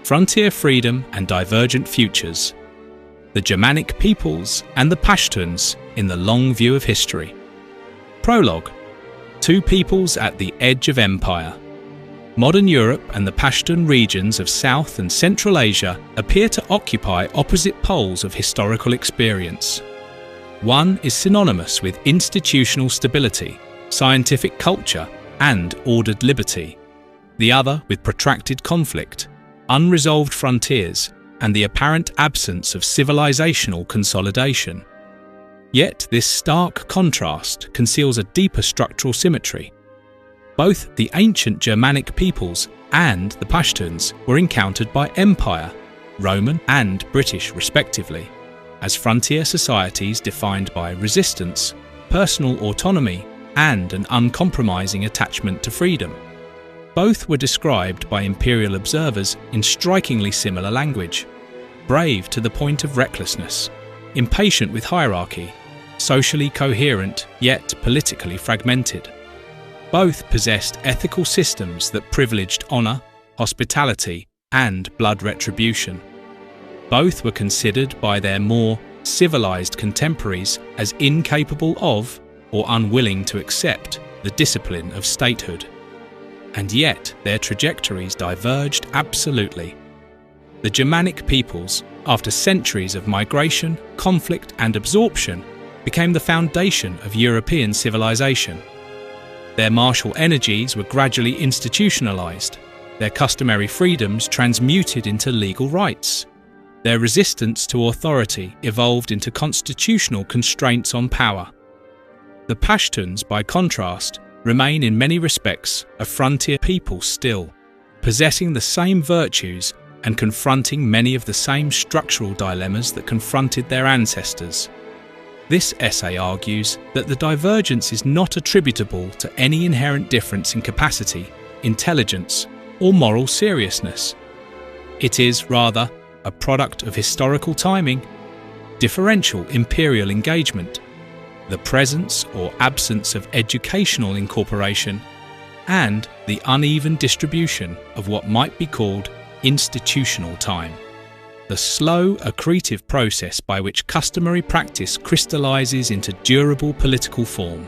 Frontier, Freedom and Divergent Futures. The Germanic peoples and the Pashtuns in the long view of history. Prologue. Two peoples at the edge of empire. Modern Europe and the Pashtun regions of South and Central Asia appear to occupy opposite poles of historical experience. One is synonymous with institutional stability, scientific culture, and ordered liberty. The other with protracted conflict, unresolved frontiers, and the apparent absence of civilizational consolidation. Yet this stark contrast conceals a deeper structural symmetry. Both the ancient Germanic peoples and the Pashtuns were encountered by empire, Roman and British respectively, as frontier societies defined by resistance, personal autonomy, and an uncompromising attachment to freedom. Both were described by imperial observers in strikingly similar language: brave to the point of recklessness, impatient with hierarchy, socially coherent yet politically fragmented. Both possessed ethical systems that privileged honour, hospitality, and blood retribution. Both were considered by their more civilized contemporaries as incapable of or unwilling to accept the discipline of statehood. And yet their trajectories diverged absolutely. The Germanic peoples, after centuries of migration, conflict, and absorption, became the foundation of European civilization. Their martial energies were gradually institutionalized, their customary freedoms transmuted into legal rights. Their resistance to authority evolved into constitutional constraints on power. The Pashtuns, by contrast, remain in many respects a frontier people still, possessing the same virtues and confronting many of the same structural dilemmas that confronted their ancestors. This essay argues that the divergence is not attributable to any inherent difference in capacity, intelligence, or moral seriousness. It is, rather, a product of historical timing, differential imperial engagement, the presence or absence of educational incorporation, and the uneven distribution of what might be called institutional time, the slow accretive process by which customary practice crystallizes into durable political form.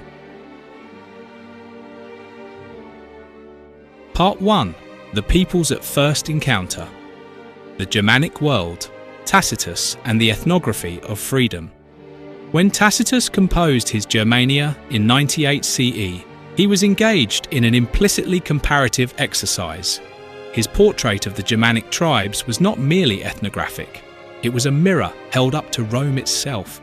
Part 1. The Peoples at First Encounter. The Germanic World, Tacitus and the Ethnography of Freedom. When Tacitus composed his Germania in 98 CE, he was engaged in an implicitly comparative exercise. His portrait of the Germanic tribes was not merely ethnographic, it was a mirror held up to Rome itself.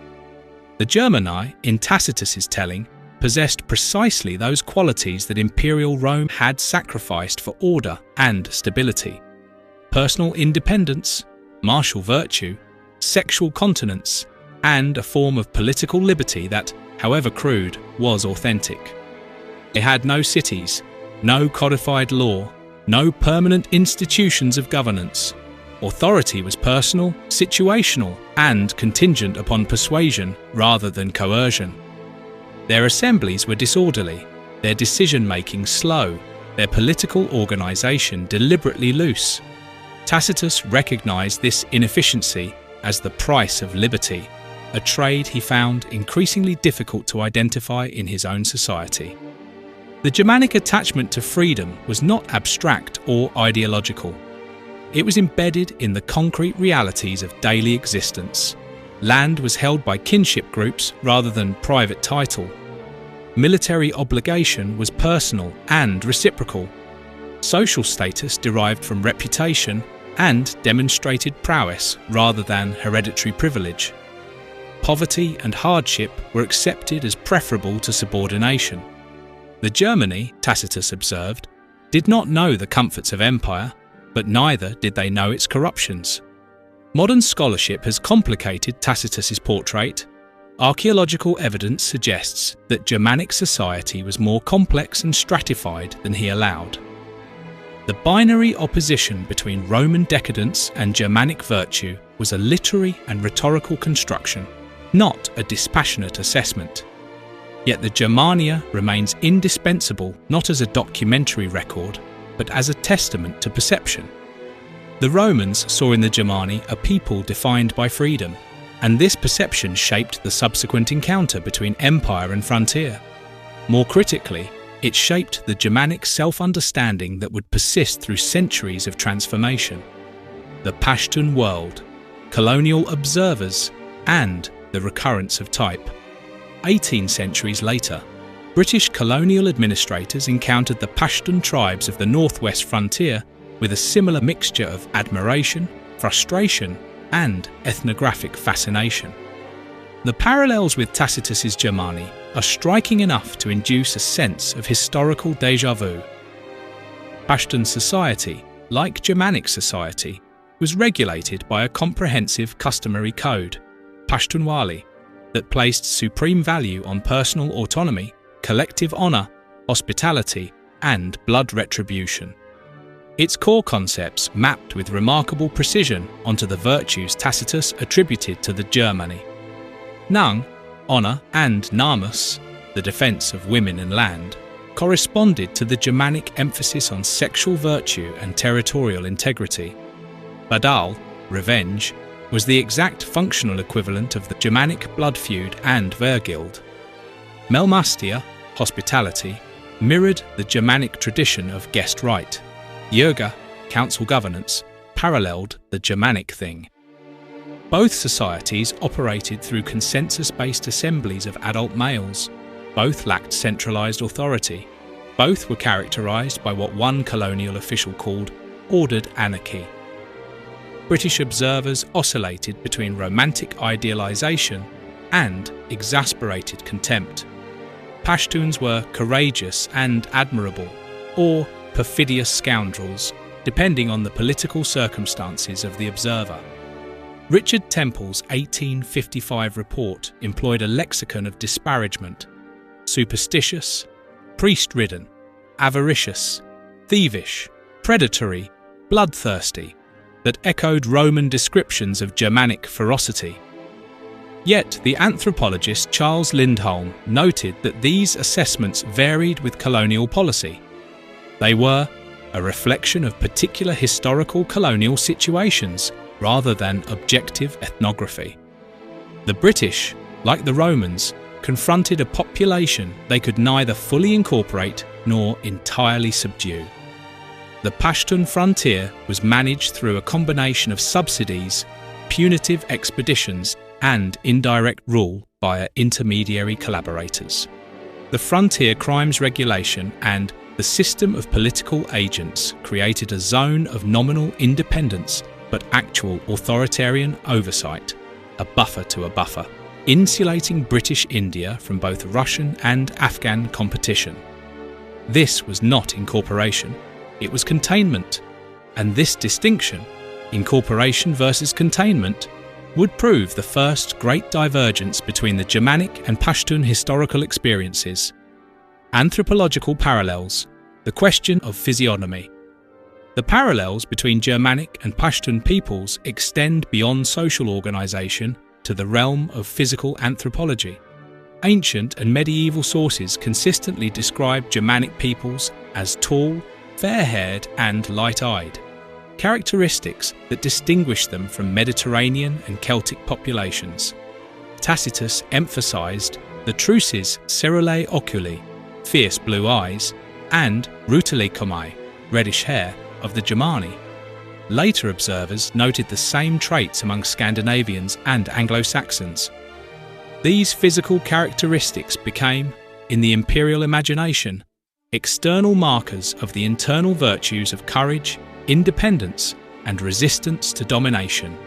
The Germani, in Tacitus's telling, possessed precisely those qualities that imperial Rome had sacrificed for order and stability: personal independence, martial virtue, sexual continence, and a form of political liberty that, however crude, was authentic. They had no cities, no codified law, no permanent institutions of governance. Authority was personal, situational, and contingent upon persuasion rather than coercion. Their assemblies were disorderly, their decision-making slow, their political organisation deliberately loose. Tacitus recognised this inefficiency as the price of liberty, a trade he found increasingly difficult to identify in his own society. The Germanic attachment to freedom was not abstract or ideological. It was embedded in the concrete realities of daily existence. Land was held by kinship groups rather than private title. Military obligation was personal and reciprocal. Social status derived from reputation and demonstrated prowess rather than hereditary privilege. Poverty and hardship were accepted as preferable to subordination. The Germany, Tacitus observed, did not know the comforts of empire, but neither did they know its corruptions. Modern scholarship has complicated Tacitus's portrait. Archaeological evidence suggests that Germanic society was more complex and stratified than he allowed. The binary opposition between Roman decadence and Germanic virtue was a literary and rhetorical construction, not a dispassionate assessment. Yet the Germania remains indispensable not as a documentary record, but as a testament to perception. The Romans saw in the Germani a people defined by freedom, and this perception shaped the subsequent encounter between empire and frontier. More critically, it shaped the Germanic self-understanding that would persist through centuries of transformation. The Pashtun world, colonial observers, and the recurrence of type. 18 centuries later, British colonial administrators encountered the Pashtun tribes of the northwest frontier with a similar mixture of admiration, frustration, and ethnographic fascination. The parallels with Tacitus's Germani are striking enough to induce a sense of historical déjà vu. Pashtun society, like Germanic society, was regulated by a comprehensive customary code, Pashtunwali, that placed supreme value on personal autonomy, collective honour, hospitality, and blood retribution. Its core concepts mapped with remarkable precision onto the virtues Tacitus attributed to the Germani. Nung, honour, and namus, the defence of women and land, corresponded to the Germanic emphasis on sexual virtue and territorial integrity. Badal, revenge, was the exact functional equivalent of the Germanic blood feud and Wehrgild. Melmastia, hospitality, mirrored the Germanic tradition of guest right. Yoga, council governance, paralleled the Germanic thing. Both societies operated through consensus-based assemblies of adult males. Both lacked centralized authority. Both were characterized by what one colonial official called ordered anarchy. British observers oscillated between romantic idealization and exasperated contempt. Pashtuns were courageous and admirable, or perfidious scoundrels, depending on the political circumstances of the observer. Richard Temple's 1855 report employed a lexicon of disparagement: superstitious, priest-ridden, avaricious, thievish, predatory, bloodthirsty, that echoed Roman descriptions of Germanic ferocity. Yet the anthropologist Charles Lindholm noted that these assessments varied with colonial policy. They were a reflection of particular historical colonial situations rather than objective ethnography. The British, like the Romans, confronted a population they could neither fully incorporate nor entirely subdue. The Pashtun frontier was managed through a combination of subsidies, punitive expeditions, and indirect rule via intermediary collaborators. The frontier crimes regulation and the system of political agents created a zone of nominal independence but actual authoritarian oversight, a buffer to a buffer, insulating British India from both Russian and Afghan competition. This was not incorporation, it was containment, and this distinction, incorporation versus containment, would prove the first great divergence between the Germanic and Pashtun historical experiences. Anthropological parallels, the question of physiognomy. The parallels between Germanic and Pashtun peoples extend beyond social organisation to the realm of physical anthropology. Ancient and medieval sources consistently describe Germanic peoples as tall, fair-haired and light-eyed, characteristics that distinguish them from Mediterranean and Celtic populations. Tacitus emphasised the truces cerulae oculi, fierce blue eyes, and rutile comai, reddish hair, of the Germani. Later observers noted the same traits among Scandinavians and Anglo-Saxons. These physical characteristics became, in the imperial imagination, external markers of the internal virtues of courage, independence, and resistance to domination.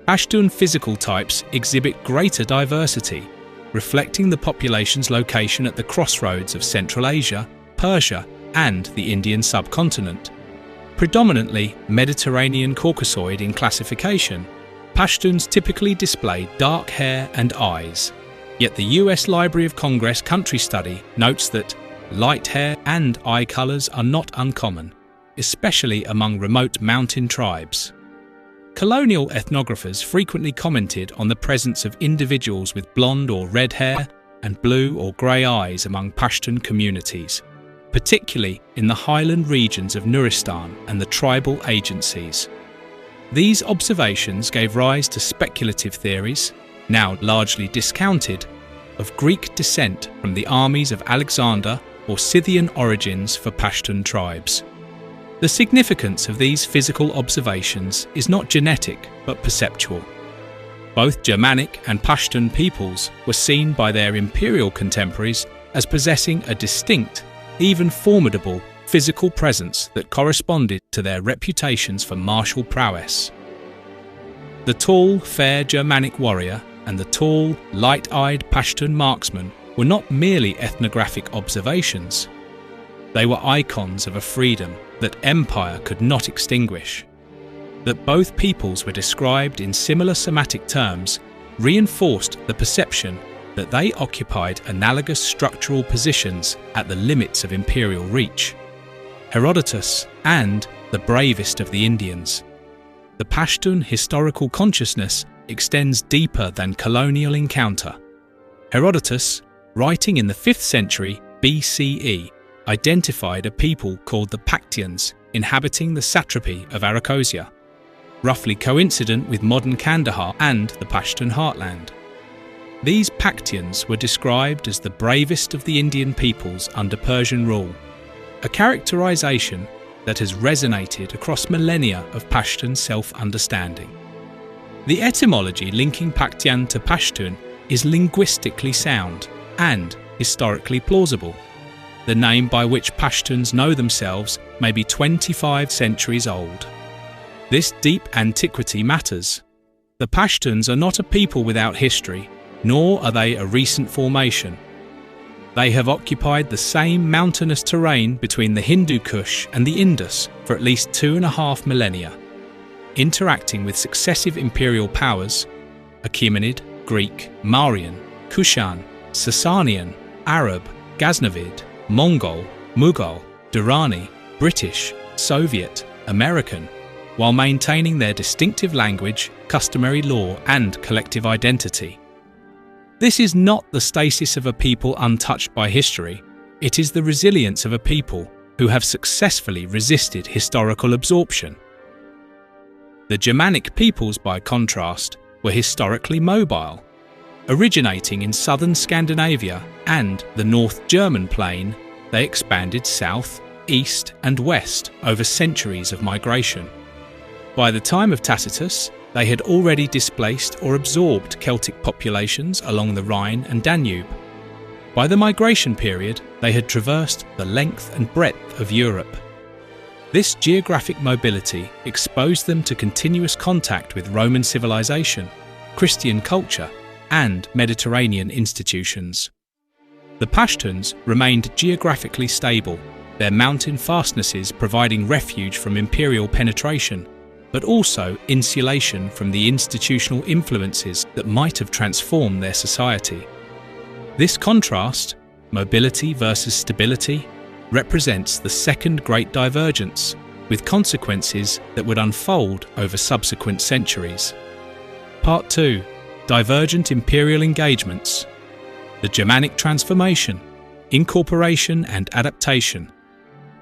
Pashtun physical types exhibit greater diversity, reflecting the population's location at the crossroads of Central Asia, Persia, and the Indian subcontinent. Predominantly Mediterranean Caucasoid in classification, Pashtuns typically display dark hair and eyes, yet the US Library of Congress Country Study notes that light hair and eye colours are not uncommon, especially among remote mountain tribes. Colonial ethnographers frequently commented on the presence of individuals with blonde or red hair and blue or grey eyes among Pashtun communities, particularly in the highland regions of Nuristan and the tribal agencies. These observations gave rise to speculative theories, now largely discounted, of Greek descent from the armies of Alexander or Scythian origins for Pashtun tribes. The significance of these physical observations is not genetic but perceptual. Both Germanic and Pashtun peoples were seen by their imperial contemporaries as possessing a distinct, even formidable, physical presence that corresponded to their reputations for martial prowess. The tall, fair Germanic warrior and the tall, light-eyed Pashtun marksman were not merely ethnographic observations. They were icons of a freedom that empire could not extinguish. That both peoples were described in similar semantic terms reinforced the perception that they occupied analogous structural positions at the limits of imperial reach. Herodotus and the bravest of the Indians. The Pashtun historical consciousness extends deeper than colonial encounter. Herodotus, writing in the 5th century BCE, identified a people called the Pashtuns inhabiting the satrapy of Arachosia, roughly coincident with modern Kandahar and the Pashtun heartland. These Pashtuns were described as the bravest of the Indian peoples under Persian rule, a characterization that has resonated across millennia of Pashtun self-understanding. The etymology linking Pashtun to Pashtun is linguistically sound and historically plausible. The name by which Pashtuns know themselves may be 25 centuries old. This deep antiquity matters. The Pashtuns are not a people without history, nor are they a recent formation. They have occupied the same mountainous terrain between the Hindu Kush and the Indus for at least 2.5 millennia, interacting with successive imperial powers, Achaemenid, Greek, Mauryan, Kushan, Sasanian, Arab, Ghaznavid, Mongol, Mughal, Durrani, British, Soviet, American, while maintaining their distinctive language, customary law and collective identity. This is not the stasis of a people untouched by history, it is the resilience of a people who have successfully resisted historical absorption. The Germanic peoples, by contrast, were historically mobile. Originating in southern Scandinavia and the North German plain, they expanded south, east and west over centuries of migration. By the time of Tacitus, they had already displaced or absorbed Celtic populations along the Rhine and Danube. By the migration period, they had traversed the length and breadth of Europe. This geographic mobility exposed them to continuous contact with Roman civilization, Christian culture, and Mediterranean institutions. The Pashtuns remained geographically stable, their mountain fastnesses providing refuge from imperial penetration, but also insulation from the institutional influences that might have transformed their society. This contrast, mobility versus stability, represents the second great divergence, with consequences that would unfold over subsequent centuries. Part 2. Divergent imperial engagements. The Germanic transformation, incorporation and adaptation.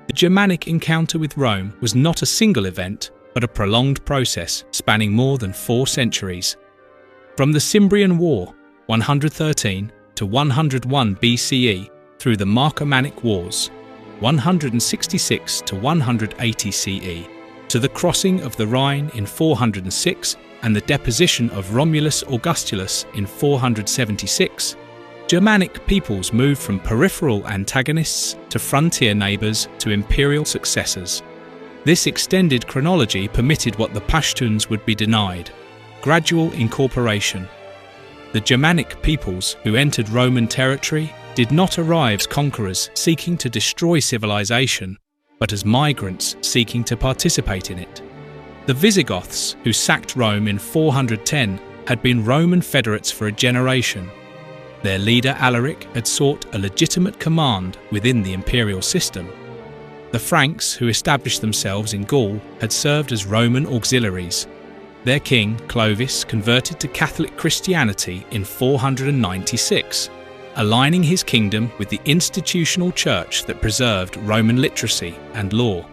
The Germanic encounter with Rome was not a single event, but a prolonged process spanning more than 4 centuries. From the Cimbrian War, 113 to 101 BCE, through the Marcomannic Wars, 166 to 180 CE, to the crossing of the Rhine in 406 and the deposition of Romulus Augustulus in 476, Germanic peoples moved from peripheral antagonists to frontier neighbours to imperial successors. This extended chronology permitted what the Pashtuns would be denied: gradual incorporation. The Germanic peoples who entered Roman territory did not arrive as conquerors seeking to destroy civilization, but as migrants seeking to participate in it. The Visigoths, who sacked Rome in 410, had been Roman federates for a generation. Their leader Alaric had sought a legitimate command within the imperial system. The Franks, who established themselves in Gaul, had served as Roman auxiliaries. Their king, Clovis, converted to Catholic Christianity in 496. aligning his kingdom with the institutional church that preserved Roman literacy and law.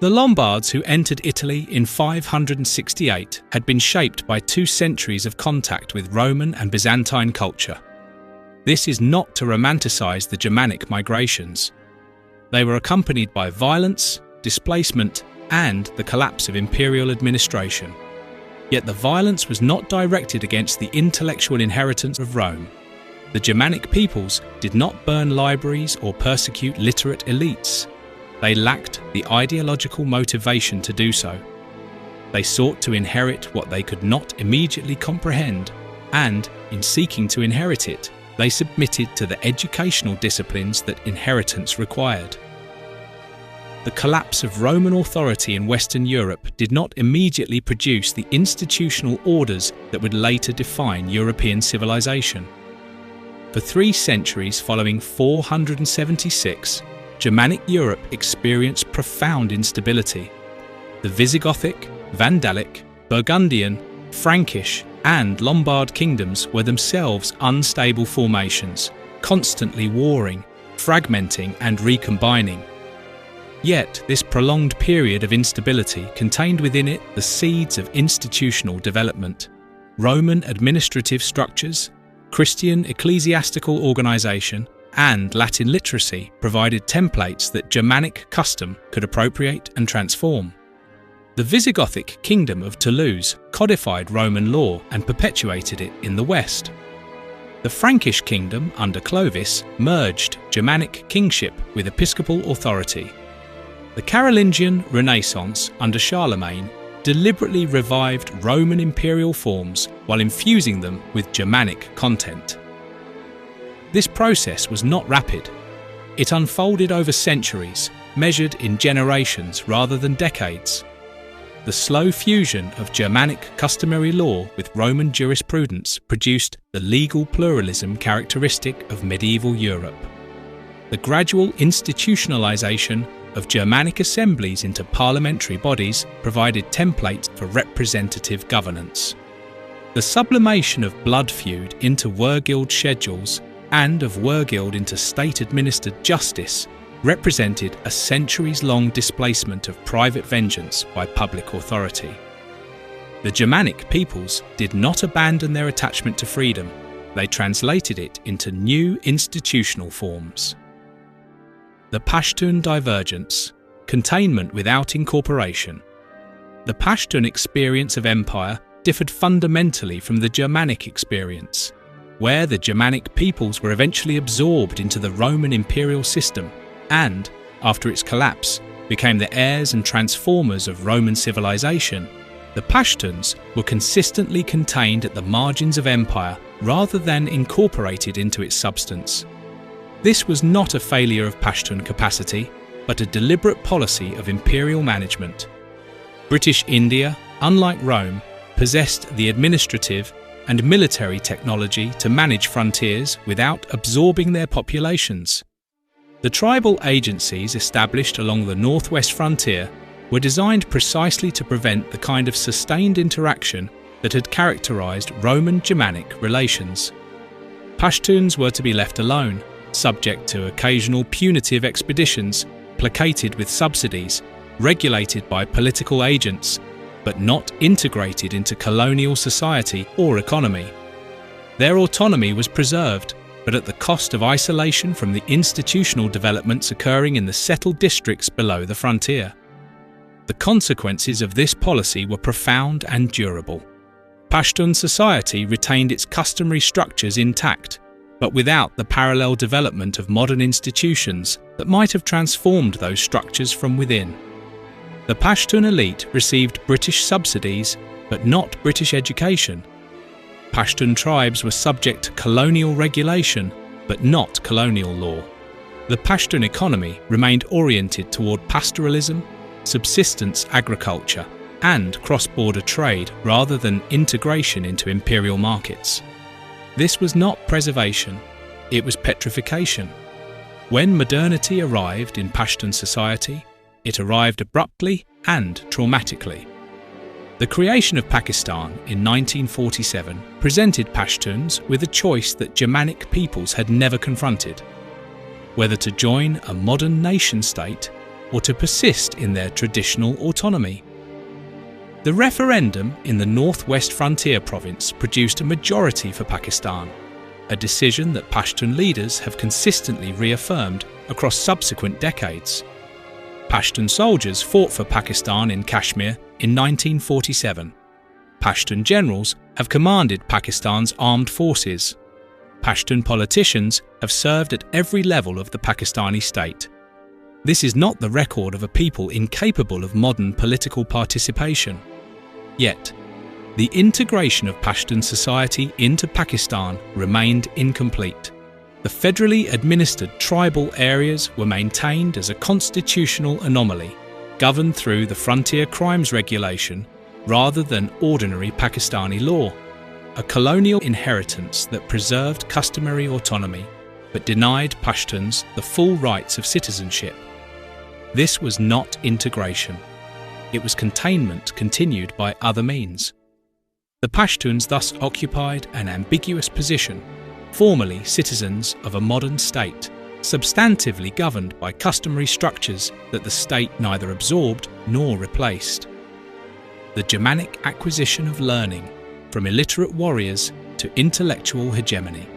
The Lombards who entered Italy in 568 had been shaped by 2 centuries of contact with Roman and Byzantine culture. This is not to romanticize the Germanic migrations. They were accompanied by violence, displacement, and the collapse of imperial administration. Yet the violence was not directed against the intellectual inheritance of Rome. The Germanic peoples did not burn libraries or persecute literate elites. They lacked the ideological motivation to do so. They sought to inherit what they could not immediately comprehend, and, in seeking to inherit it, they submitted to the educational disciplines that inheritance required. The collapse of Roman authority in Western Europe did not immediately produce the institutional orders that would later define European civilization. For 3 centuries following 476, Germanic Europe experienced profound instability. The Visigothic, Vandalic, Burgundian, Frankish, and Lombard kingdoms were themselves unstable formations, constantly warring, fragmenting, and recombining. Yet, this prolonged period of instability contained within it the seeds of institutional development. Roman administrative structures, Christian ecclesiastical organisation, and Latin literacy provided templates that Germanic custom could appropriate and transform. The Visigothic kingdom of Toulouse codified Roman law and perpetuated it in the West. The Frankish kingdom under Clovis merged Germanic kingship with episcopal authority. The Carolingian Renaissance under Charlemagne deliberately revived Roman imperial forms while infusing them with Germanic content. This process was not rapid. It unfolded over centuries, measured in generations rather than decades. The slow fusion of Germanic customary law with Roman jurisprudence produced the legal pluralism characteristic of medieval Europe. The gradual institutionalization of Germanic assemblies into parliamentary bodies provided templates for representative governance. The sublimation of blood feud into Wehrgild schedules and of Wehrgild into state-administered justice represented a centuries-long displacement of private vengeance by public authority. The Germanic peoples did not abandon their attachment to freedom, they translated it into new institutional forms. The Pashtun divergence, containment without incorporation. The Pashtun experience of empire differed fundamentally from the Germanic experience, where the Germanic peoples were eventually absorbed into the Roman imperial system and, after its collapse, became the heirs and transformers of Roman civilization. The Pashtuns were consistently contained at the margins of empire rather than incorporated into its substance. This was not a failure of Pashtun capacity, but a deliberate policy of imperial management. British India, unlike Rome, possessed the administrative and military technology to manage frontiers without absorbing their populations. The tribal agencies established along the northwest frontier were designed precisely to prevent the kind of sustained interaction that had characterized Roman-Germanic relations. Pashtuns were to be left alone, subject to occasional punitive expeditions, placated with subsidies, regulated by political agents, but not integrated into colonial society or economy. Their autonomy was preserved, but at the cost of isolation from the institutional developments occurring in the settled districts below the frontier. The consequences of this policy were profound and durable. Pashtun society retained its customary structures intact, but without the parallel development of modern institutions that might have transformed those structures from within. The Pashtun elite received British subsidies, but not British education. Pashtun tribes were subject to colonial regulation, but not colonial law. The Pashtun economy remained oriented toward pastoralism, subsistence agriculture, and cross-border trade rather than integration into imperial markets. This was not preservation, it was petrification. When modernity arrived in Pashtun society, it arrived abruptly and traumatically. The creation of Pakistan in 1947 presented Pashtuns with a choice that Germanic peoples had never confronted: whether to join a modern nation-state or to persist in their traditional autonomy. The referendum in the northwest frontier province produced a majority for Pakistan, a decision that Pashtun leaders have consistently reaffirmed across subsequent decades. Pashtun soldiers fought for Pakistan in Kashmir in 1947. Pashtun generals have commanded Pakistan's armed forces. Pashtun politicians have served at every level of the Pakistani state. This is not the record of a people incapable of modern political participation. Yet, the integration of Pashtun society into Pakistan remained incomplete. The federally administered tribal areas were maintained as a constitutional anomaly, governed through the Frontier Crimes Regulation rather than ordinary Pakistani law, a colonial inheritance that preserved customary autonomy but denied Pashtuns the full rights of citizenship. This was not integration. It was containment continued by other means. The Pashtuns thus occupied an ambiguous position, formally citizens of a modern state, substantively governed by customary structures that the state neither absorbed nor replaced. The Germanic acquisition of learning, from illiterate warriors to intellectual hegemony.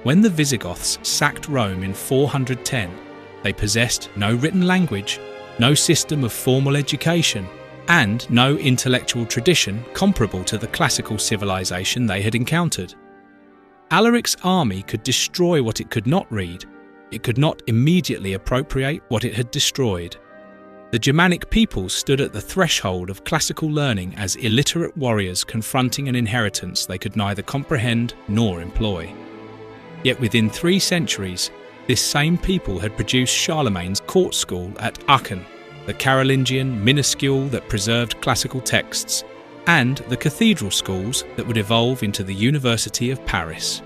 When the Visigoths sacked Rome in 410, they possessed no written language, no system of formal education, and no intellectual tradition comparable to the classical civilization they had encountered. Alaric's army could destroy what it could not read. It could not immediately appropriate what it had destroyed. The Germanic peoples stood at the threshold of classical learning as illiterate warriors confronting an inheritance they could neither comprehend nor employ. Yet within 3 centuries, this same people had produced Charlemagne's court school at Aachen, the Carolingian minuscule that preserved classical texts, and the cathedral schools that would evolve into the University of Paris.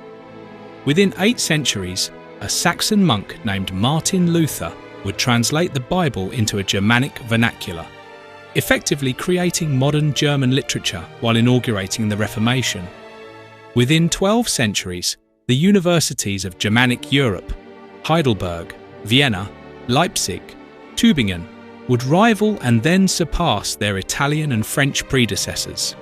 Within 8 centuries, a Saxon monk named Martin Luther would translate the Bible into a Germanic vernacular, effectively creating modern German literature while inaugurating the Reformation. Within 12 centuries, the universities of Germanic Europe, Heidelberg, Vienna, Leipzig, Tübingen, would rival and then surpass their Italian and French predecessors.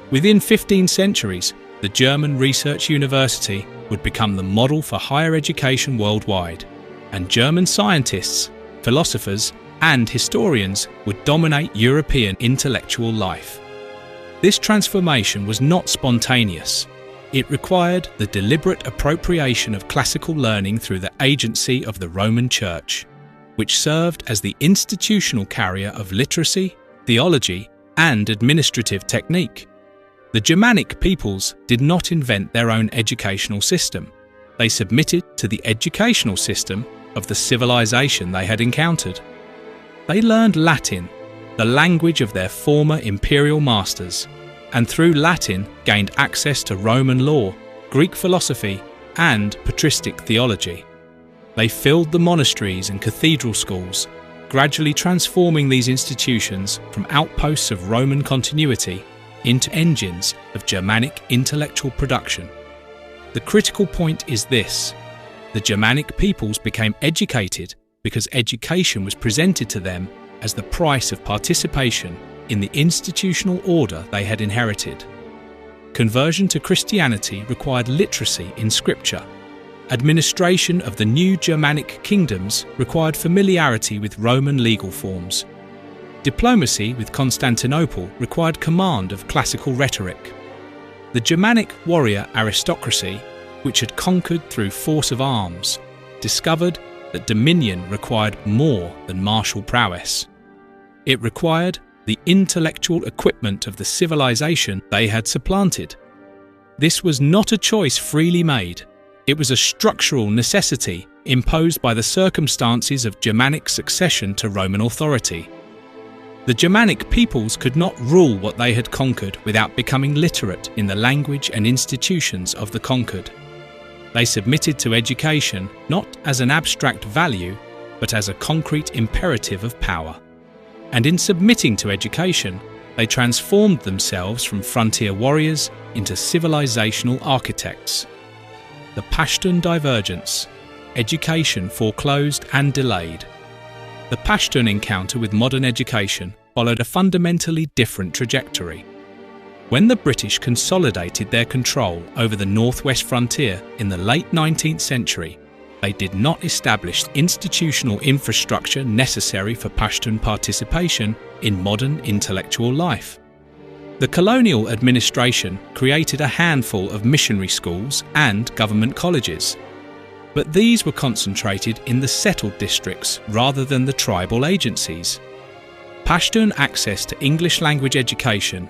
Within 15 centuries, the German Research University would become the model for higher education worldwide, and German scientists, philosophers, and historians would dominate European intellectual life. This transformation was not spontaneous. It required the deliberate appropriation of classical learning through the agency of the Roman Church, which served as the institutional carrier of literacy, theology, and administrative technique. The Germanic peoples did not invent their own educational system. They submitted to the educational system of the civilization they had encountered. They learned Latin, the language of their former imperial masters, and through Latin gained access to Roman law, Greek philosophy, and patristic theology. They filled the monasteries and cathedral schools, gradually transforming these institutions from outposts of Roman continuity into engines of Germanic intellectual production. The critical point is this: the Germanic peoples became educated because education was presented to them as the price of participation in the institutional order they had inherited. Conversion to Christianity required literacy in Scripture. Administration of the new Germanic kingdoms required familiarity with Roman legal forms. Diplomacy with Constantinople required command of classical rhetoric. The Germanic warrior aristocracy, which had conquered through force of arms, discovered that dominion required more than martial prowess. It required the intellectual equipment of the civilization they had supplanted. This was not a choice freely made. It was a structural necessity imposed by the circumstances of Germanic succession to Roman authority. The Germanic peoples could not rule what they had conquered without becoming literate in the language and institutions of the conquered. They submitted to education not as an abstract value, but as a concrete imperative of power. And in submitting to education, they transformed themselves from frontier warriors into civilizational architects. The Pashtun divergence, education foreclosed and delayed. The Pashtun encounter with modern education followed a fundamentally different trajectory. When the British consolidated their control over the northwest frontier in the late 19th century, they did not establish institutional infrastructure necessary for Pashtun participation in modern intellectual life. The colonial administration created a handful of missionary schools and government colleges, but these were concentrated in the settled districts rather than the tribal agencies. Pashtun access to English language education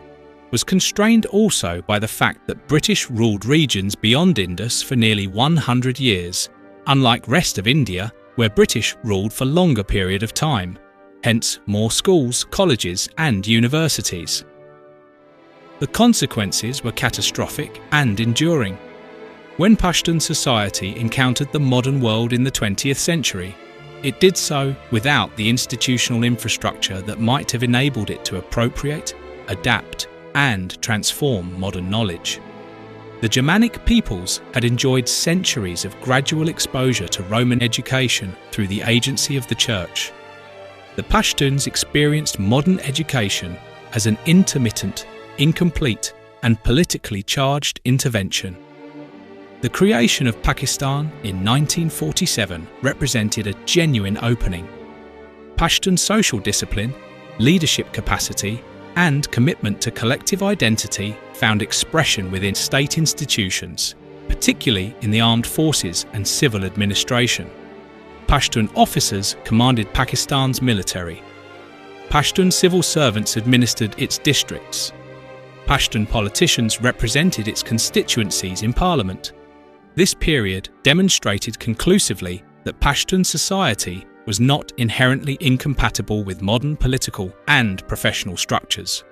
was constrained also by the fact that British ruled regions beyond Indus for nearly 100 years, unlike rest of India, where British ruled for longer period of time, hence more schools, colleges and universities. The consequences were catastrophic and enduring. When Pashtun society encountered the modern world in the 20th century, it did so without the institutional infrastructure that might have enabled it to appropriate, adapt, and transform modern knowledge. The Germanic peoples had enjoyed centuries of gradual exposure to Roman education through the agency of the Church. The Pashtuns experienced modern education as an intermittent, incomplete, and politically charged intervention. The creation of Pakistan in 1947 represented a genuine opening. Pashtun social discipline, leadership capacity, and commitment to collective identity found expression within state institutions, particularly in the armed forces and civil administration. Pashtun officers commanded Pakistan's military. Pashtun civil servants administered its districts. Pashtun politicians represented its constituencies in parliament. This period demonstrated conclusively that Pashtun society was not inherently incompatible with modern political and professional structures.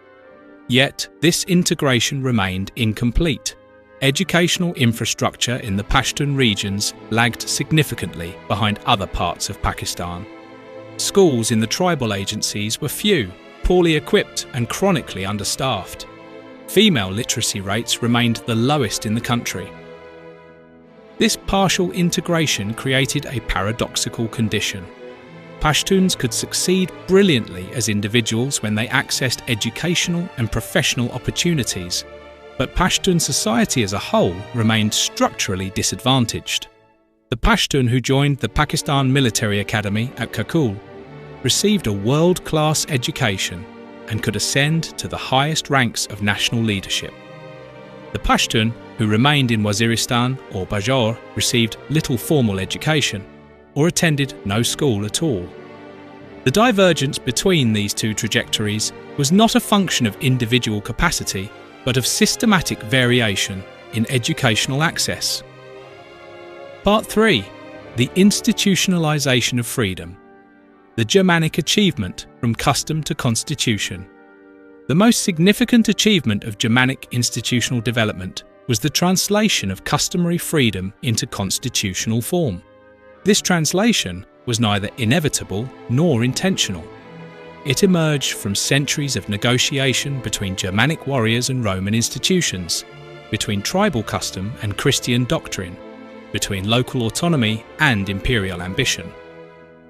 Yet, this integration remained incomplete. Educational infrastructure in the Pashtun regions lagged significantly behind other parts of Pakistan. Schools in the tribal agencies were few, poorly equipped and chronically understaffed. Female literacy rates remained the lowest in the country. This partial integration created a paradoxical condition. Pashtuns could succeed brilliantly as individuals when they accessed educational and professional opportunities, but Pashtun society as a whole remained structurally disadvantaged. The Pashtun who joined the Pakistan Military Academy at Kakul received a world-class education and could ascend to the highest ranks of national leadership. The Pashtun who remained in Waziristan or Bajaur received little formal education or attended no school at all. The divergence between these two trajectories was not a function of individual capacity, but of systematic variation in educational access. Part 3. The institutionalization of freedom. The Germanic achievement from custom to constitution. The most significant achievement of Germanic institutional development was the translation of customary freedom into constitutional form. This translation was neither inevitable nor intentional. It emerged from centuries of negotiation between Germanic warriors and Roman institutions, between tribal custom and Christian doctrine, between local autonomy and imperial ambition.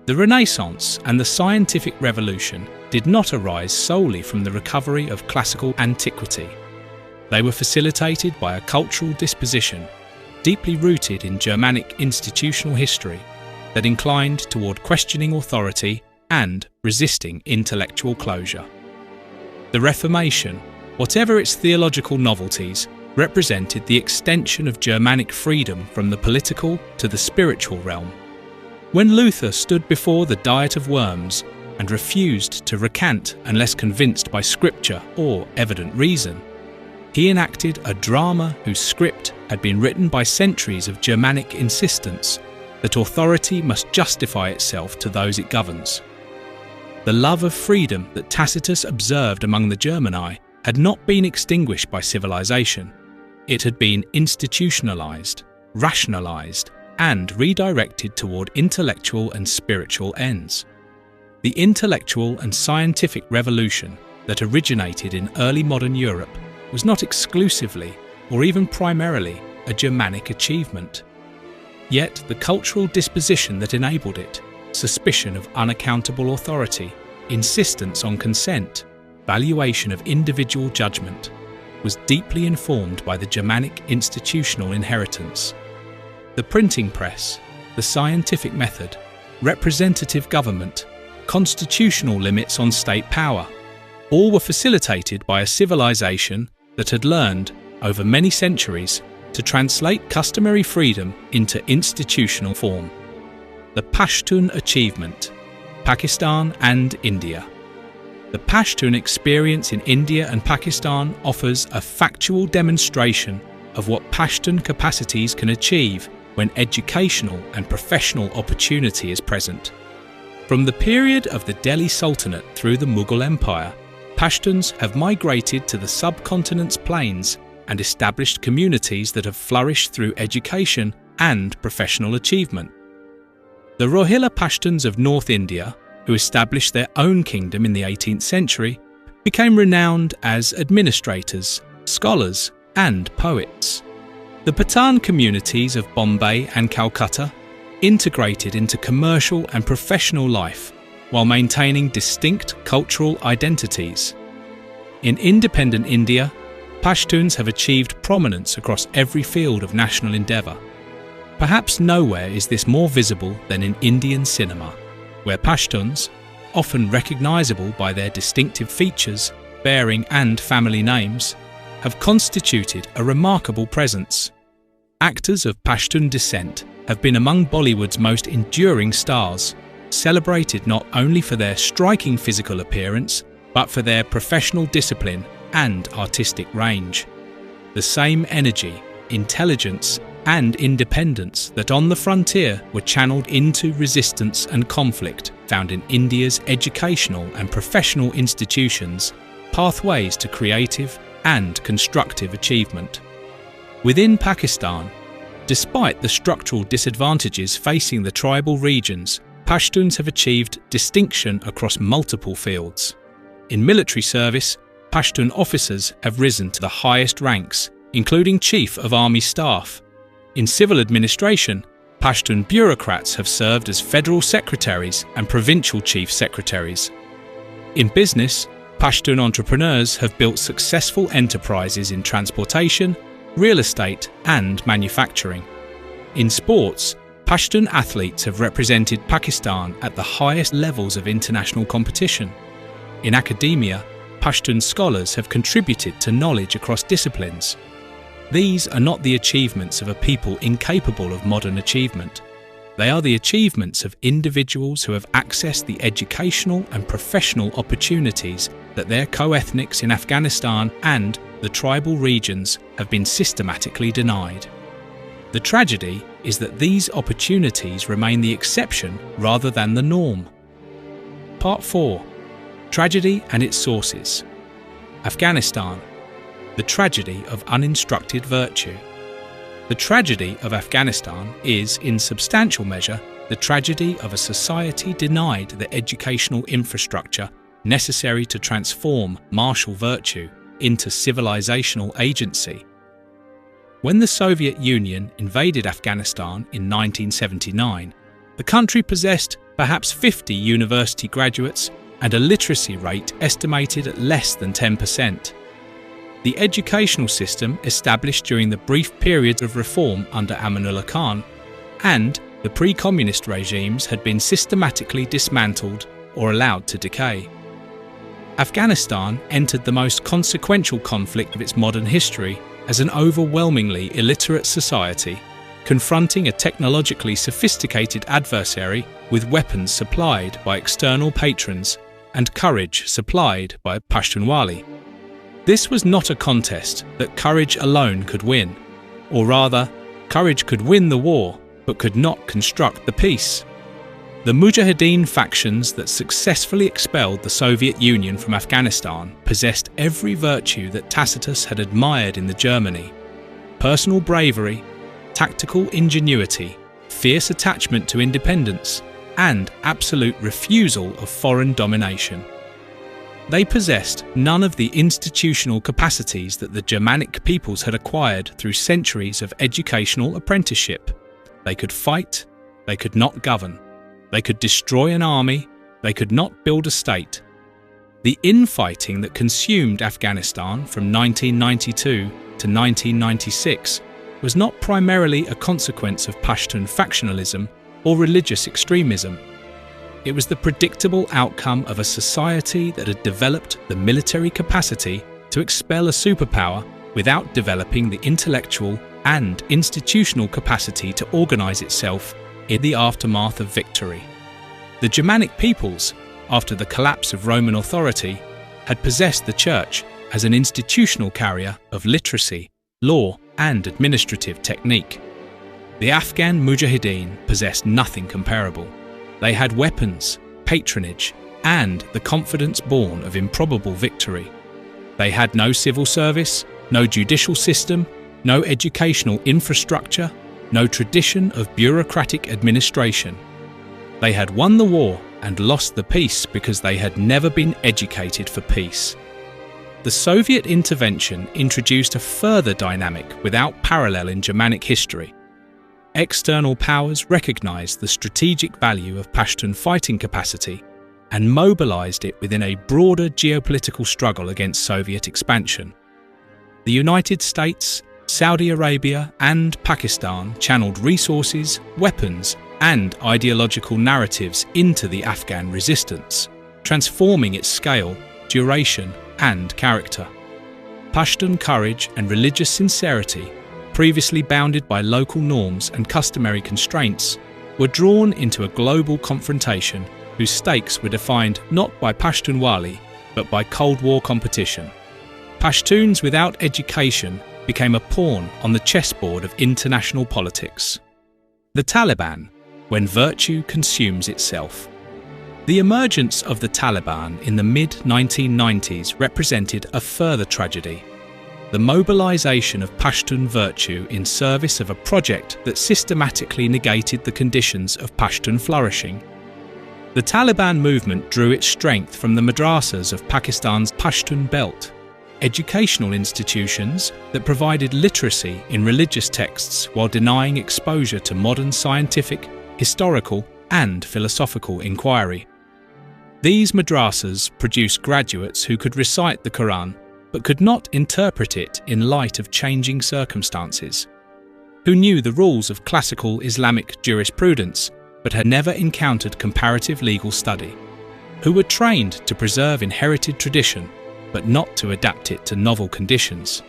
The Renaissance and the scientific revolution did not arise solely from the recovery of classical antiquity. They were facilitated by a cultural disposition deeply rooted in Germanic institutional history that inclined toward questioning authority and resisting intellectual closure. The Reformation, whatever its theological novelties, represented the extension of Germanic freedom from the political to the spiritual realm. When Luther stood before the Diet of Worms and refused to recant unless convinced by scripture or evident reason, he enacted a drama whose script had been written by centuries of Germanic insistence that authority must justify itself to those it governs. The love of freedom that Tacitus observed among the Germani had not been extinguished by civilization. It had been institutionalized, rationalized, and redirected toward intellectual and spiritual ends. The intellectual and scientific revolution that originated in early modern Europe was not exclusively or even primarily a Germanic achievement. Yet the cultural disposition that enabled it, suspicion of unaccountable authority, insistence on consent, valuation of individual judgment, was deeply informed by the Germanic institutional inheritance. The printing press, the scientific method, representative government, constitutional limits on state power, all were facilitated by a civilization that had learned, over many centuries, to translate customary freedom into institutional form. The Pashtun achievement, Pakistan and India. The Pashtun experience in India and Pakistan offers a factual demonstration of what Pashtun capacities can achieve when educational and professional opportunity is present. From the period of the Delhi Sultanate through the Mughal Empire, Pashtuns have migrated to the subcontinent's plains and established communities that have flourished through education and professional achievement. The Rohilla Pashtuns of North India, who established their own kingdom in the 18th century, became renowned as administrators, scholars, and poets. The Pathan communities of Bombay and Calcutta integrated into commercial and professional life while maintaining distinct cultural identities. In independent India, Pashtuns have achieved prominence across every field of national endeavour. Perhaps nowhere is this more visible than in Indian cinema, where Pashtuns, often recognisable by their distinctive features, bearing and family names, have constituted a remarkable presence. Actors of Pashtun descent have been among Bollywood's most enduring stars, celebrated not only for their striking physical appearance, but for their professional discipline and artistic range. The same energy, intelligence, and independence that on the frontier were channeled into resistance and conflict found in India's educational and professional institutions pathways to creative and constructive achievement. Within Pakistan, despite the structural disadvantages facing the tribal regions, Pashtuns have achieved distinction across multiple fields. In military service, Pashtun officers have risen to the highest ranks, including Chief of Army Staff. In civil administration, Pashtun bureaucrats have served as federal secretaries and provincial chief secretaries. In business, Pashtun entrepreneurs have built successful enterprises in transportation, real estate, and manufacturing. In sports, Pashtun athletes have represented Pakistan at the highest levels of international competition. In academia, Pashtun scholars have contributed to knowledge across disciplines. These are not the achievements of a people incapable of modern achievement. They are the achievements of individuals who have accessed the educational and professional opportunities that their co-ethnics in Afghanistan and the tribal regions have been systematically denied. The tragedy is that these opportunities remain the exception rather than the norm. Part 4. Tragedy and its sources. Afghanistan. The tragedy of uninstructed virtue. The tragedy of Afghanistan is, in substantial measure, the tragedy of a society denied the educational infrastructure necessary to transform martial virtue into civilizational agency. When the Soviet Union invaded Afghanistan in 1979, the country possessed perhaps 50 university graduates and a literacy rate estimated at less than 10%. The educational system established during the brief periods of reform under Amanullah Khan and the pre-communist regimes had been systematically dismantled or allowed to decay. Afghanistan entered the most consequential conflict of its modern history as an overwhelmingly illiterate society, confronting a technologically sophisticated adversary with weapons supplied by external patrons and courage supplied by Pashtunwali. This was not a contest that courage alone could win, or rather, courage could win the war but could not construct the peace. The Mujahideen factions that successfully expelled the Soviet Union from Afghanistan possessed every virtue that Tacitus had admired in the Germany: personal bravery, tactical ingenuity, fierce attachment to independence, and absolute refusal of foreign domination. They possessed none of the institutional capacities that the Germanic peoples had acquired through centuries of educational apprenticeship. They could fight, they could not govern. They could destroy an army, they could not build a state. The infighting that consumed Afghanistan from 1992 to 1996 was not primarily a consequence of Pashtun factionalism or religious extremism. It was the predictable outcome of a society that had developed the military capacity to expel a superpower without developing the intellectual and institutional capacity to organize itself in the aftermath of victory. The Germanic peoples, after the collapse of Roman authority, had possessed the church as an institutional carrier of literacy, law, and administrative technique. The Afghan Mujahideen possessed nothing comparable. They had weapons, patronage, and the confidence born of improbable victory. They had no civil service, no judicial system, no educational infrastructure, no tradition of bureaucratic administration. They had won the war and lost the peace because they had never been educated for peace. The Soviet intervention introduced a further dynamic without parallel in Germanic history. External powers recognized the strategic value of Pashtun fighting capacity and mobilized it within a broader geopolitical struggle against Soviet expansion. The United States, Saudi Arabia, and Pakistan channeled resources, weapons, and ideological narratives into the Afghan resistance, transforming its scale, duration, and character. Pashtun courage and religious sincerity, previously bounded by local norms and customary constraints, were drawn into a global confrontation whose stakes were defined not by Pashtunwali, but by Cold War competition. Pashtuns without education became a pawn on the chessboard of international politics. The Taliban, when virtue consumes itself. The emergence of the Taliban in the mid-1990s represented a further tragedy. The mobilization of Pashtun virtue in service of a project that systematically negated the conditions of Pashtun flourishing. The Taliban movement drew its strength from the madrasas of Pakistan's Pashtun belt, educational institutions that provided literacy in religious texts while denying exposure to modern scientific, historical, and philosophical inquiry. These madrasas produced graduates who could recite the Quran but could not interpret it in light of changing circumstances, who knew the rules of classical Islamic jurisprudence but had never encountered comparative legal study, who were trained to preserve inherited tradition but not to adapt it to novel conditions.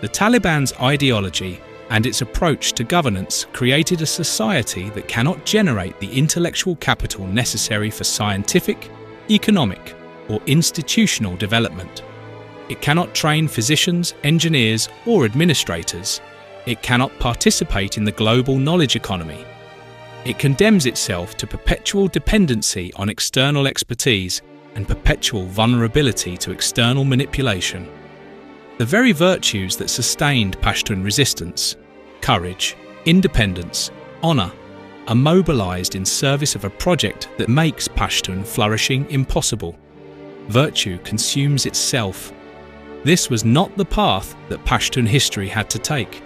The Taliban's ideology and its approach to governance created a society that cannot generate the intellectual capital necessary for scientific, economic, or institutional development. It cannot train physicians, engineers, or administrators. It cannot participate in the global knowledge economy. It condemns itself to perpetual dependency on external expertise and perpetual vulnerability to external manipulation. The very virtues that sustained Pashtun resistance, courage, independence, honour, are mobilised in service of a project that makes Pashtun flourishing impossible. Virtue consumes itself. This was not the path that Pashtun history had to take.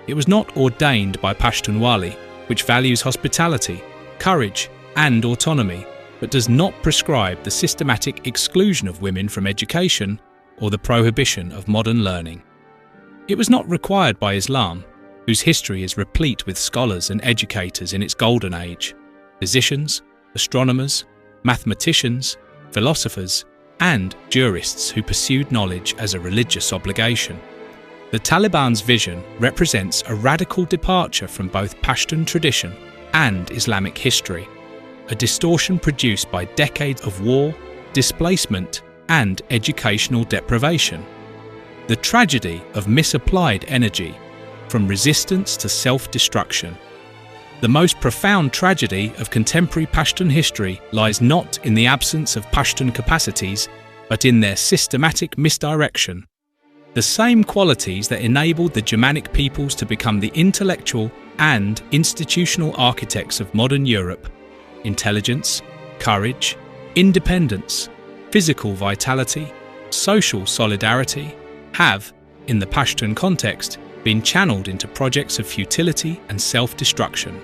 It was not ordained by Pashtunwali, which values hospitality, courage, and autonomy, but does not prescribe the systematic exclusion of women from education or the prohibition of modern learning. It was not required by Islam, whose history is replete with scholars and educators in its golden age, physicians, astronomers, mathematicians, philosophers, and jurists who pursued knowledge as a religious obligation. The Taliban's vision represents a radical departure from both Pashtun tradition and Islamic history, a distortion produced by decades of war, displacement, and educational deprivation. The tragedy of misapplied energy, from resistance to self-destruction. The most profound tragedy of contemporary Pashtun history lies not in the absence of Pashtun capacities, but in their systematic misdirection. The same qualities that enabled the Germanic peoples to become the intellectual and institutional architects of modern Europe, intelligence, courage, independence, physical vitality, social solidarity have, in the Pashtun context, been channeled into projects of futility and self-destruction.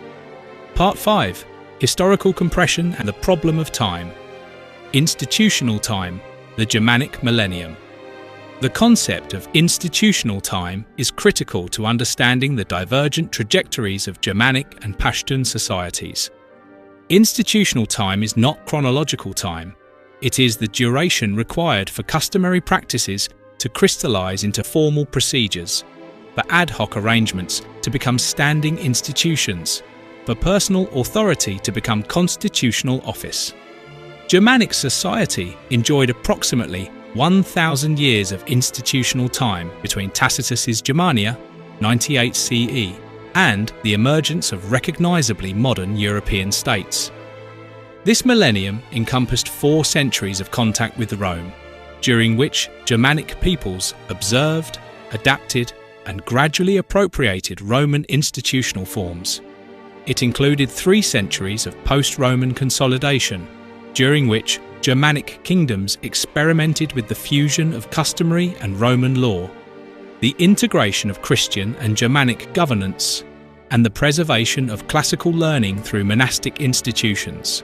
Part 5. Historical compression and the problem of time. Institutional time, the Germanic millennium. The concept of institutional time is critical to understanding the divergent trajectories of Germanic and Pashtun societies. Institutional time is not chronological time. It is the duration required for customary practices to crystallize into formal procedures, for ad hoc arrangements to become standing institutions, for personal authority to become constitutional office. Germanic society enjoyed approximately 1,000 years of institutional time between Tacitus's Germania, 98 CE, and the emergence of recognizably modern European states. This millennium encompassed 4 centuries of contact with Rome, during which Germanic peoples observed, adapted, and gradually appropriated Roman institutional forms. It included 3 centuries of post-Roman consolidation, during which Germanic kingdoms experimented with the fusion of customary and Roman law, the integration of Christian and Germanic governance, and the preservation of classical learning through monastic institutions.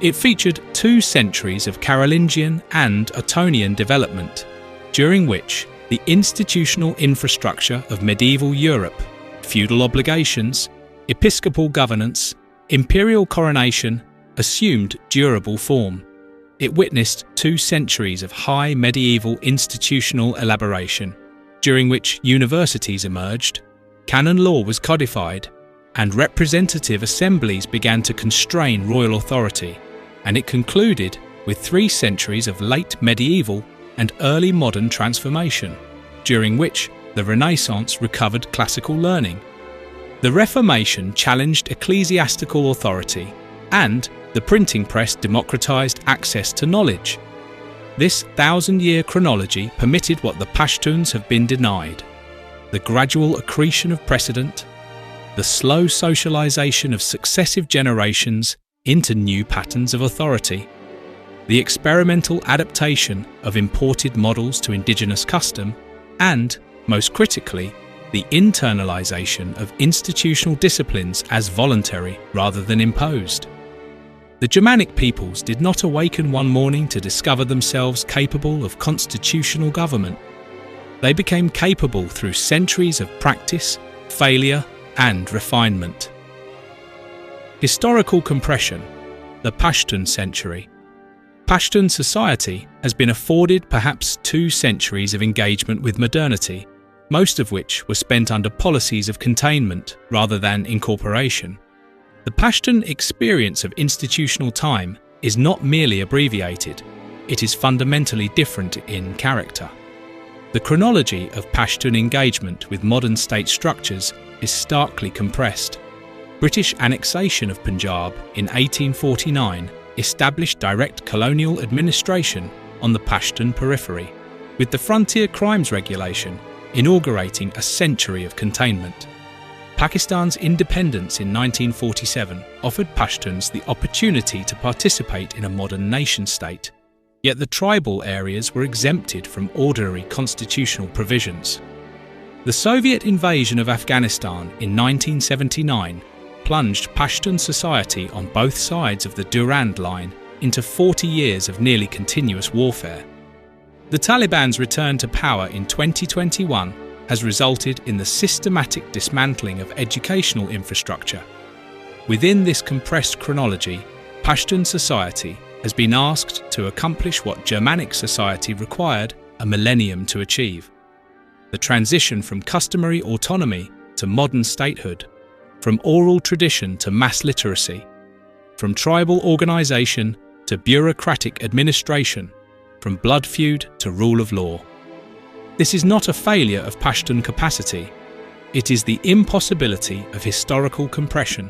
It featured 2 centuries of Carolingian and Ottonian development, during which the institutional infrastructure of medieval Europe, feudal obligations, episcopal governance, imperial coronation, assumed durable form. It witnessed 2 centuries of high medieval institutional elaboration, during which universities emerged, canon law was codified, and representative assemblies began to constrain royal authority, and it concluded with 3 centuries of late medieval and early modern transformation, during which the Renaissance recovered classical learning. The Reformation challenged ecclesiastical authority, and the printing press democratized access to knowledge. This 1,000-year chronology permitted what the Pashtuns have been denied: the gradual accretion of precedent, the slow socialization of successive generations into new patterns of authority, the experimental adaptation of imported models to indigenous custom, and, most critically, the internalization of institutional disciplines as voluntary rather than imposed. The Germanic peoples did not awaken one morning to discover themselves capable of constitutional government. They became capable through centuries of practice, failure, and refinement. Historical compression, the Pashtun century. Pashtun society has been afforded perhaps 2 centuries of engagement with modernity, most of which were spent under policies of containment rather than incorporation. The Pashtun experience of institutional time is not merely abbreviated, it is fundamentally different in character. The chronology of Pashtun engagement with modern state structures is starkly compressed. British annexation of Punjab in 1849 established direct colonial administration on the Pashtun periphery, with the Frontier Crimes Regulation inaugurating a century of containment. Pakistan's independence in 1947 offered Pashtuns the opportunity to participate in a modern nation-state, yet the tribal areas were exempted from ordinary constitutional provisions. The Soviet invasion of Afghanistan in 1979 plunged Pashtun society on both sides of the Durand Line into 40 years of nearly continuous warfare. The Taliban's return to power in 2021 has resulted in the systematic dismantling of educational infrastructure. Within this compressed chronology, Pashtun society has been asked to accomplish what Germanic society required a millennium to achieve: the transition from customary autonomy to modern statehood, from oral tradition to mass literacy, from tribal organization to bureaucratic administration, from blood feud to rule of law. This is not a failure of Pashtun capacity, it is the impossibility of historical compression.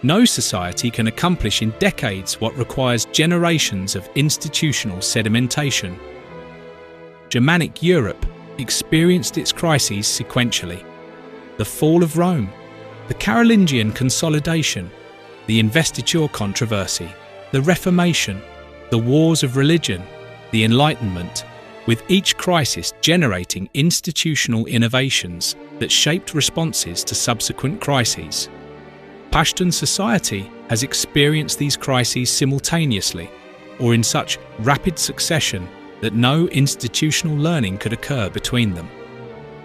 No society can accomplish in decades what requires generations of institutional sedimentation. Germanic Europe experienced its crises sequentially: the fall of Rome, the Carolingian consolidation, the investiture controversy, the Reformation, the wars of religion, the Enlightenment, with each crisis generating institutional innovations that shaped responses to subsequent crises. Pashtun society has experienced these crises simultaneously, or in such rapid succession that no institutional learning could occur between them.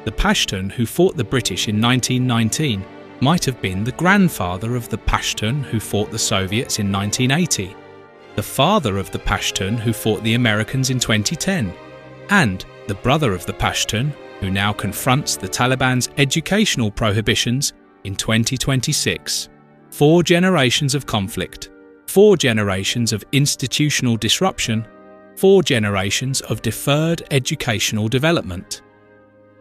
The Pashtun who fought the British in 1919 might have been the grandfather of the Pashtun who fought the Soviets in 1980, the father of the Pashtun who fought the Americans in 2010, and the brother of the Pashtun who now confronts the Taliban's educational prohibitions in 2026. 4 generations of conflict, 4 generations of institutional disruption, 4 generations of deferred educational development.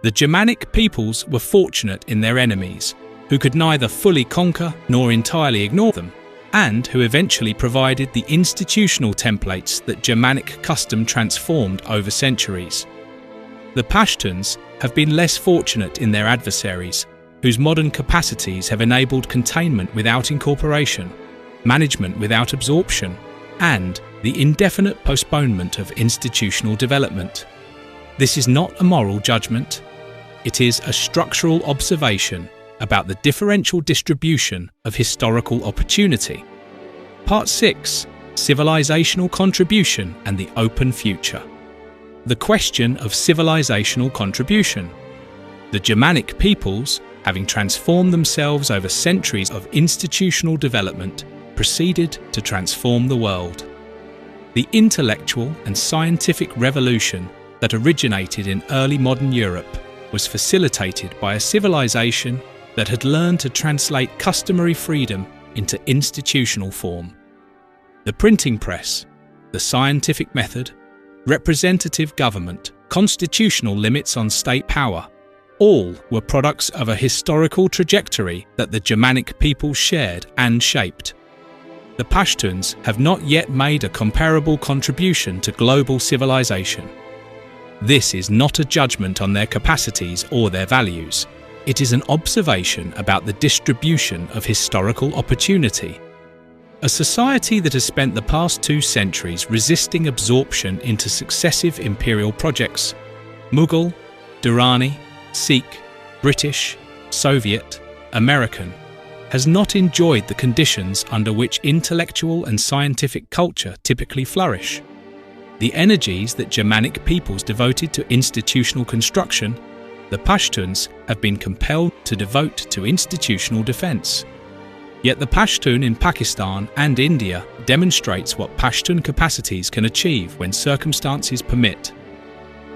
The Germanic peoples were fortunate in their enemies, who could neither fully conquer nor entirely ignore them, and who eventually provided the institutional templates that Germanic custom transformed over centuries. The Pashtuns have been less fortunate in their adversaries, whose modern capacities have enabled containment without incorporation, management without absorption, and the indefinite postponement of institutional development. This is not a moral judgment. It is a structural observation about the differential distribution of historical opportunity. Part 6: Civilizational Contribution and the Open Future. The question of civilizational contribution. The Germanic peoples, having transformed themselves over centuries of institutional development, proceeded to transform the world. The intellectual and scientific revolution that originated in early modern Europe was facilitated by a civilization that had learned to translate customary freedom into institutional form. The printing press, the scientific method, representative government, constitutional limits on state power, all were products of a historical trajectory that the Germanic people shared and shaped. The Pashtuns have not yet made a comparable contribution to global civilization. This is not a judgment on their capacities or their values. It is an observation about the distribution of historical opportunity. A society that has spent the past 2 centuries resisting absorption into successive imperial projects, Mughal, Durrani, Sikh, British, Soviet, American, has not enjoyed the conditions under which intellectual and scientific culture typically flourish. The energies that Germanic peoples devoted to institutional construction, the Pashtuns have been compelled to devote to institutional defense. Yet the Pashtun in Pakistan and India demonstrates what Pashtun capacities can achieve when circumstances permit.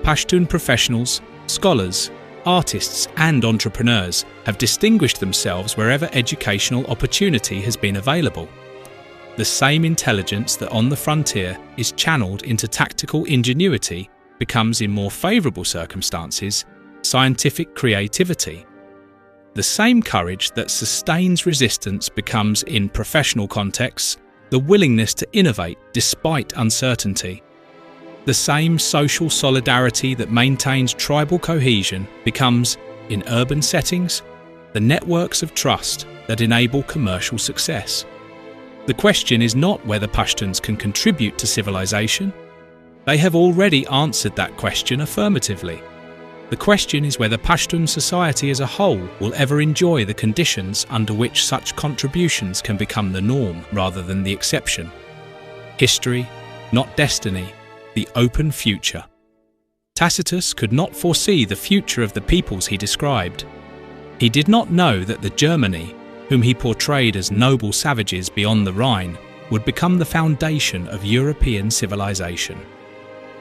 Pashtun professionals, scholars, artists and entrepreneurs have distinguished themselves wherever educational opportunity has been available. The same intelligence that on the frontier is channeled into tactical ingenuity becomes, in more favourable circumstances, scientific creativity. The same courage that sustains resistance becomes, in professional contexts, the willingness to innovate despite uncertainty. The same social solidarity that maintains tribal cohesion becomes, in urban settings, the networks of trust that enable commercial success. The question is not whether Pashtuns can contribute to civilization. They have already answered that question affirmatively. The question is whether Pashtun society as a whole will ever enjoy the conditions under which such contributions can become the norm rather than the exception. History, not destiny, the open future. Tacitus could not foresee the future of the peoples he described. He did not know that the Germany, whom he portrayed as noble savages beyond the Rhine, would become the foundation of European civilization.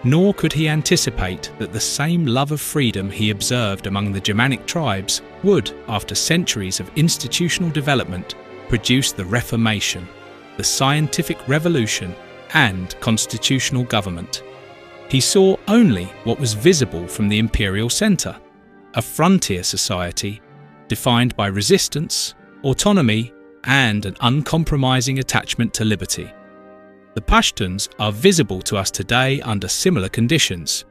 Nor could he anticipate that the same love of freedom he observed among the Germanic tribes would, after centuries of institutional development, produce the Reformation, the scientific revolution, and constitutional government. He saw only what was visible from the imperial centre, a frontier society defined by resistance, autonomy, and an uncompromising attachment to liberty. The Pashtuns are visible to us today under similar conditions.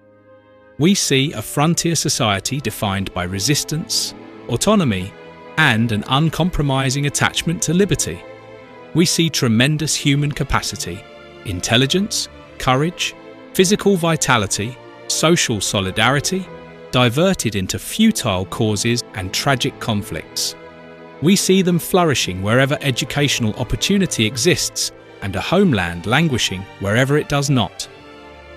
We see a frontier society defined by resistance, autonomy, and an uncompromising attachment to liberty. We see tremendous human capacity, intelligence, courage, physical vitality, social solidarity, diverted into futile causes and tragic conflicts. We see them flourishing wherever educational opportunity exists and a homeland languishing wherever it does not.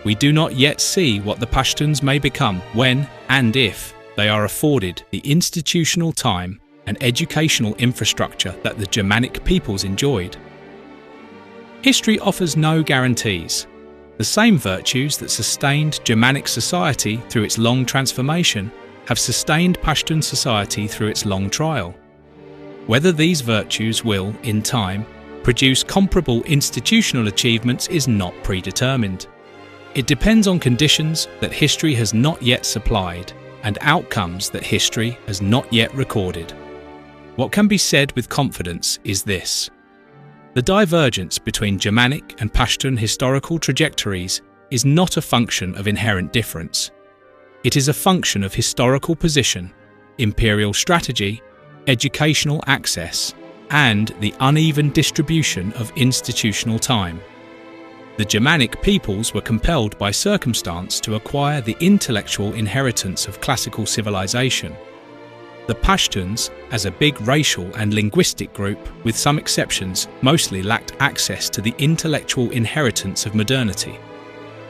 We do not yet see what the Pashtuns may become when and if they are afforded the institutional time and educational infrastructure that the Germanic peoples enjoyed. History offers no guarantees. The same virtues that sustained Germanic society through its long transformation have sustained Pashtun society through its long trial. Whether these virtues will, in time, produce comparable institutional achievements is not predetermined. It depends on conditions that history has not yet supplied and outcomes that history has not yet recorded. What can be said with confidence is this: the divergence between Germanic and Pashtun historical trajectories is not a function of inherent difference. It is a function of historical position, imperial strategy, educational access, and the uneven distribution of institutional time. The Germanic peoples were compelled by circumstance to acquire the intellectual inheritance of classical civilization. The Pashtuns, as a big racial and linguistic group, with some exceptions, mostly lacked access to the intellectual inheritance of modernity.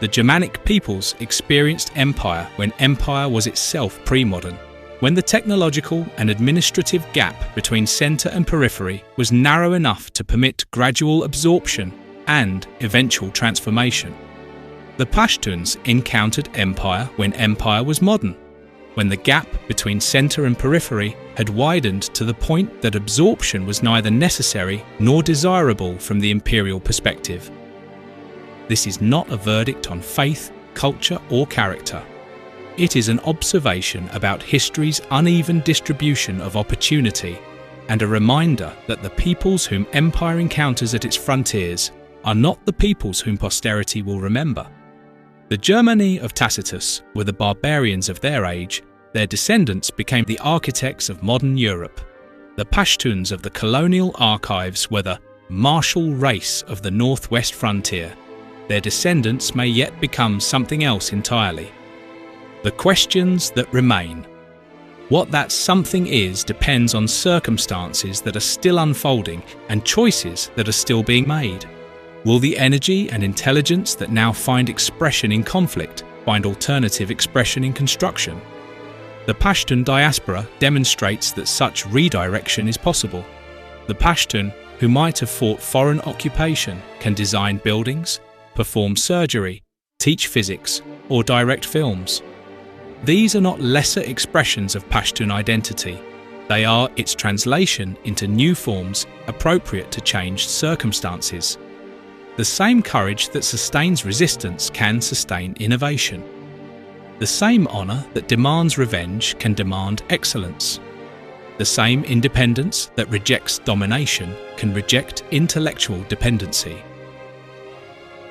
The Germanic peoples experienced empire when empire was itself pre-modern, when the technological and administrative gap between centre and periphery was narrow enough to permit gradual absorption and eventual transformation. The Pashtuns encountered empire when empire was modern, when the gap between centre and periphery had widened to the point that absorption was neither necessary nor desirable from the imperial perspective. This is not a verdict on faith, culture, or character. It is an observation about history's uneven distribution of opportunity and a reminder that the peoples whom empire encounters at its frontiers are not the peoples whom posterity will remember. The Germany of Tacitus were the barbarians of their age. Their descendants became the architects of modern Europe. The Pashtuns of the colonial archives were the martial race of the northwest frontier. Their descendants may yet become something else entirely. The questions that remain. What that something is depends on circumstances that are still unfolding and choices that are still being made. Will the energy and intelligence that now find expression in conflict find alternative expression in construction? The Pashtun diaspora demonstrates that such redirection is possible. The Pashtun, who might have fought foreign occupation, can design buildings, perform surgery, teach physics, or direct films. These are not lesser expressions of Pashtun identity. They are its translation into new forms appropriate to changed circumstances. The same courage that sustains resistance can sustain innovation. The same honour that demands revenge can demand excellence. The same independence that rejects domination can reject intellectual dependency.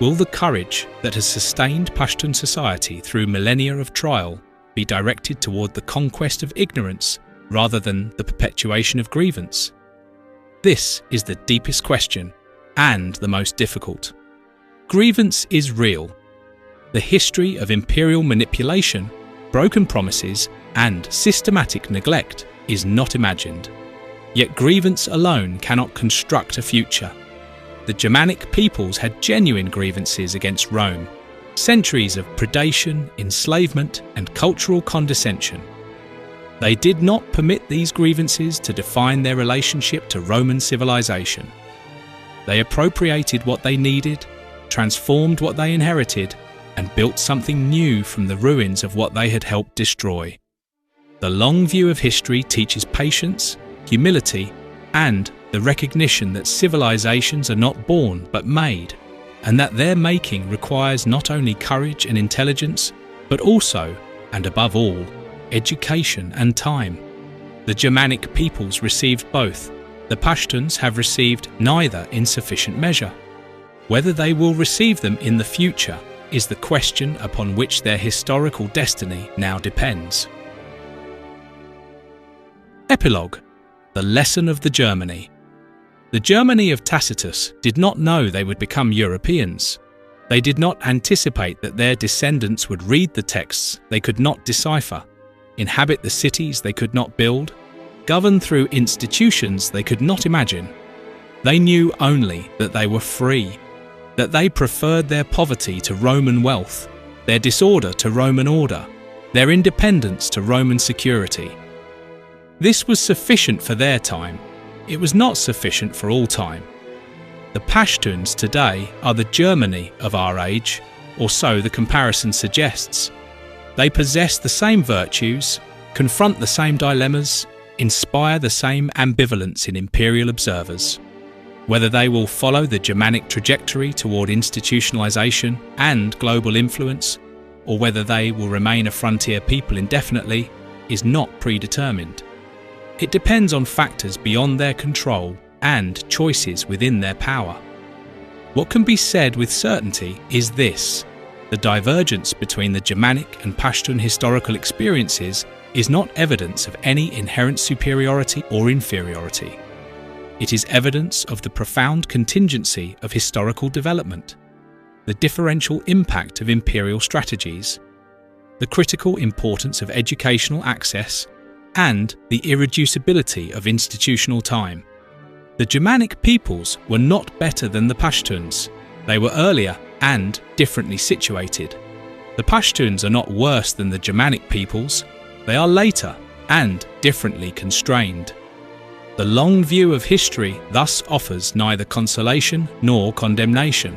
Will the courage that has sustained Pashtun society through millennia of trial be directed toward the conquest of ignorance rather than the perpetuation of grievance? This is the deepest question and the most difficult. Grievance is real. The history of imperial manipulation, broken promises, and systematic neglect is not imagined. Yet grievance alone cannot construct a future. The Germanic peoples had genuine grievances against Rome, centuries of predation, enslavement, and cultural condescension. They did not permit these grievances to define their relationship to Roman civilization. They appropriated what they needed, transformed what they inherited, and built something new from the ruins of what they had helped destroy. The long view of history teaches patience, humility, and the recognition that civilizations are not born but made, and that their making requires not only courage and intelligence, but also, and above all, education and time. The Germanic peoples received both. The Pashtuns have received neither in sufficient measure. Whether they will receive them in the future is the question upon which their historical destiny now depends. Epilogue: the lesson of the Germany. The Germany of Tacitus did not know they would become Europeans. They did not anticipate that their descendants would read the texts they could not decipher, inhabit the cities they could not build, govern through institutions they could not imagine. They knew only that they were free, that they preferred their poverty to Roman wealth, their disorder to Roman order, their independence to Roman security. This was sufficient for their time. It was not sufficient for all time. The Pashtuns today are the Germany of our age, or so the comparison suggests. They possess the same virtues, confront the same dilemmas, inspire the same ambivalence in imperial observers. Whether they will follow the Germanic trajectory toward institutionalization and global influence, or whether they will remain a frontier people indefinitely, is not predetermined. It depends on factors beyond their control and choices within their power. What can be said with certainty is this: the divergence between the Germanic and Pashtun historical experiences is not evidence of any inherent superiority or inferiority. It is evidence of the profound contingency of historical development, the differential impact of imperial strategies, the critical importance of educational access, and the irreducibility of institutional time. The Germanic peoples were not better than the Pashtuns. They were earlier and differently situated. The Pashtuns are not worse than the Germanic peoples. They are later and differently constrained. The long view of history thus offers neither consolation nor condemnation.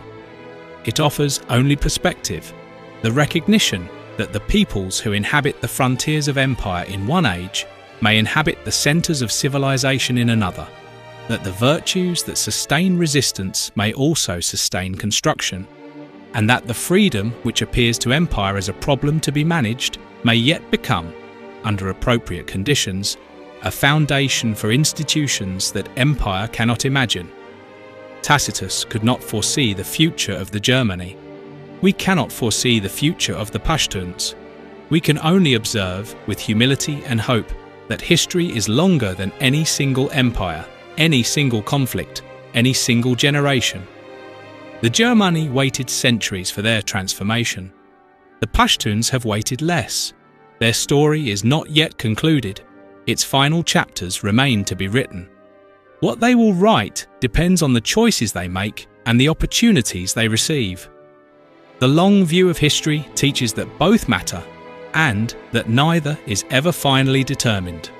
It offers only perspective, the recognition that the peoples who inhabit the frontiers of empire in one age may inhabit the centres of civilization in another, that the virtues that sustain resistance may also sustain construction, and that the freedom which appears to empire as a problem to be managed may yet become, under appropriate conditions, a foundation for institutions that empire cannot imagine. Tacitus could not foresee the future of the Germany. We cannot foresee the future of the Pashtuns. We can only observe with humility and hope that history is longer than any single empire, any single conflict, any single generation. The Germani waited centuries for their transformation. The Pashtuns have waited less. Their story is not yet concluded. Its final chapters remain to be written. What they will write depends on the choices they make and the opportunities they receive. The long view of history teaches that both matter and that neither is ever finally determined.